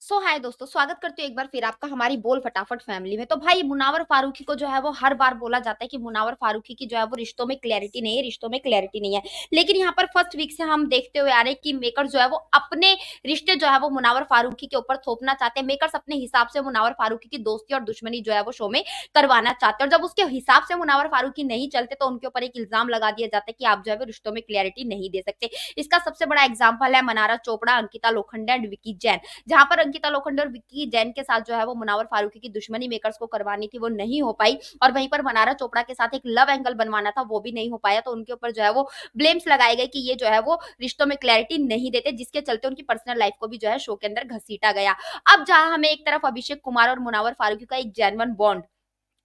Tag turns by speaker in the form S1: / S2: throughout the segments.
S1: सो हाय दोस्तों, स्वागत करती हूँ एक बार फिर आपका हमारी बोल फटाफट फैमिली में। तो भाई मुनावर फारूकी को जो है वो हर बार बोला जाता है कि मुनावर फारूकी की जो है वो रिश्तों में क्लैरिटी नहीं है, रिश्तों में क्लैरिटी नहीं है। लेकिन यहाँ पर फर्स्ट वीक से हम देखते हुए आ रहे हैं कि मेकर्स जो है वो अपने रिश्ते जो है वो मुनावर फारूकी के ऊपर थोपना चाहते हैं। मेकर्स अपने हिसाब से मुनावर फारूकी की दोस्ती और दुश्मनी जो है वो शो में करवाना चाहते हैं, और जब उसके हिसाब से मुनावर फारूकी नहीं चलते तो उनके ऊपर एक इल्जाम लगा दिया जाता है कि आप जो है वो रिश्तों में क्लैरिटी नहीं दे सकते। इसका सबसे बड़ा एग्जाम्पल है मनारा चोपड़ा, अंकिता लोखंडे एंड विकी जैन। जहां पर अंकिता लोखंडे और विक्की जैन के साथ जो है वो मुनावर फारूकी की दुश्मनी मेकर्स को करवानी थी, वो नहीं हो पाई। और वहीं पर मनारा चोपड़ा के साथ एक लव एंगल बनवाना था, वो भी नहीं हो पाया। तो उनके ऊपर जो है वो ब्लेम्स लगाए गए कि ये जो है वो रिश्तों में क्लैरिटी नहीं देते, जिसके चलते उनकी पर्सनल लाइफ को भी जो है शो के अंदर घसीटा गया। अब जहां हमें एक तरफ अभिषेक कुमार और मुनावर फारूकी का एक जेन्युइन बॉन्ड,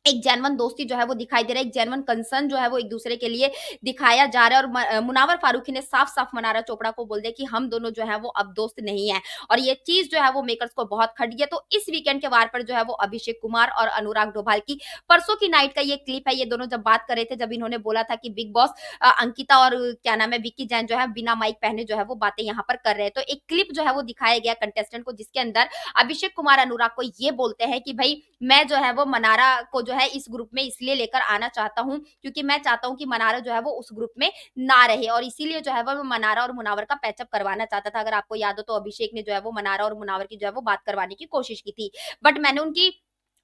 S1: एक जेन्युइन दोस्ती जो है वो दिखाई दे रहा है, एक जेन्युइन कंसर्न जो है वो एक दूसरे के लिए दिखाया जा रहा है। और मुनावर फारूकी ने साफ-साफ मनारा चोपड़ा को बोल दिया कि हम दोनों जो है वो अब दोस्त नहीं हैं, और ये चीज़ जो है वो मेकर्स को बहुत खट गई है। तो इस वीकेंड के वार पर जो है वो अभिषेक कुमार और अनुराग डोभाल की परसों की नाइट का ये क्लिप है। ये दोनों जब बात कर रहे थे, जब इन्होंने बोला था कि बिग बॉस अंकिता और क्या नाम है विक्की जैन जो है बिना माइक पहने जो है वो बातें यहाँ पर कर रहे हैं। तो एक क्लिप जो है वो दिखाया गया कंटेस्टेंट को, जिसके अंदर अभिषेक कुमार अनुराग को ये बोलते हैं कि भाई मैं जो है वो मनारा को जो है इस ग्रुप में इसलिए लेकर आना चाहता हूँ क्योंकि मैं चाहता हूँ कि मनारा जो है वो उस ग्रुप में ना रहे, और इसीलिए जो है वो मैं मनारा और मुनावर का पैचअप करवाना चाहता था। अगर आपको याद हो तो अभिषेक ने जो है वो मनारा और मुनावर की जो है वो बात करवाने की कोशिश की थी, बट मैंने उनकी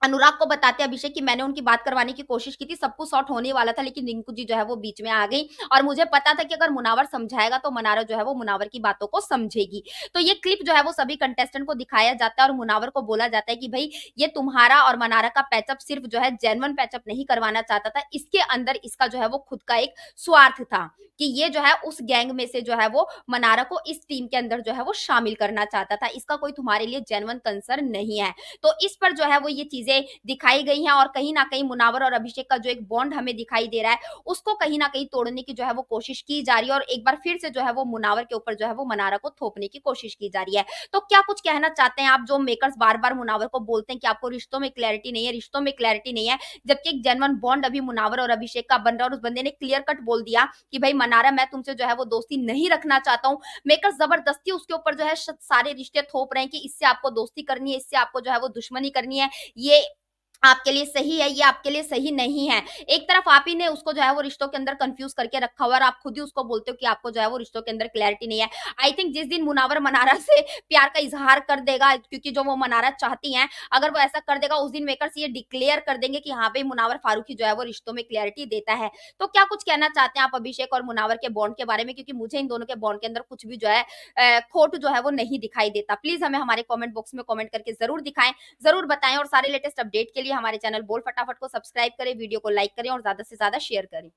S1: अनुराग को बताते अभिषेक कि मैंने उनकी बात करवाने की कोशिश की थी, सब कुछ सॉर्ट होने वाला था, लेकिन रिंकू जी जो है वो बीच में आ गई, और मुझे पता था कि अगर मुनावर समझाएगा तो मनारा जो है वो मुनावर की बातों को समझेगी। तो ये क्लिप जो है वो सभी कंटेस्टेंट को दिखाया जाता है और मुनावर को बोला जाता है कि भाई ये तुम्हारा और मनारा का पैचअप सिर्फ जो है जेन्युइन पैचअप नहीं करवाना चाहता था, इसके अंदर इसका जो है वो खुद का एक स्वार्थ था कि ये जो है उस गैंग में से जो है वो मनारा को इस टीम के अंदर जो है वो शामिल करना चाहता था। इसका कोई तुम्हारे लिए जेन्युइन कंसर्न नहीं है। तो इस पर जो है वो ये चीजें दिखाई गई हैं, और कहीं ना कहीं मुनावर और अभिषेक का जो एक बॉन्ड हमें दिखाई दे रहा है, उसको कहीं ना कहीं तोड़ने की जो है वो कोशिश की जा रही है, और एक बार फिर से जो है वो मुनावर के ऊपर जो है वो मनारा को थोपने की कोशिश की जा रही है। तो क्या कुछ कहना चाहते हैं आप, जो मेकर्स बार बार मुनावर को बोलते हैं कि आपको रिश्तों में क्लैरिटी नहीं है, रिश्तों में क्लैरिटी नहीं है, जबकि एक जेन्युइन बॉन्ड अभी मुनावर और अभिषेक का बन रहा है, और उस बंदे ने क्लियर कट बोल दिया कि भाई मनारा मैं तुमसे जो है वो दोस्ती नहीं रखना चाहता हूँ। मेकर्स जबरदस्ती उसके ऊपर जो है सारे रिश्ते थोप रहे हैं कि इससे आपको दोस्ती करनी है, इससे आपको जो है वो दुश्मनी करनी है, ये आपके लिए सही है, ये आपके लिए सही नहीं है। एक तरफ आप ही ने उसको जो है वो रिश्तों के अंदर कन्फ्यूज़ करके रखा हुआ है, और आप खुद ही उसको बोलते हो कि आपको जो है वो रिश्तों के अंदर क्लैरिटी नहीं है। आई थिंक जिस दिन मुनावर मनारा से प्यार का इज़हार कर देगा, क्योंकि जो वो मनारा चाहती हैं, अगर वो ऐसा कर देगा उस दिन मेकर्स ये डिक्लेयर कर देंगे कि हाँ, भई मुनावर फारूकी जो है वो रिश्तों में क्लैरिटी देता है। तो क्या कुछ कहना चाहते हैं आप अभिषेक और मुनावर के बॉन्ड के बारे में? क्योंकि मुझे इन दोनों के बॉन्ड के अंदर कुछ भी जो है खोट जो है वो नहीं दिखाई देता। प्लीज़ हमें हमारे कमेंट बॉक्स में कमेंट करके ज़रूर दिखाएँ, ज़रूर बताएँ, और सारे लेटेस्ट अपडेट के लिए हमारे चैनल बोल फटाफट को सब्सक्राइब करें, वीडियो को लाइक करें और ज़्यादा से ज़्यादा शेयर करें।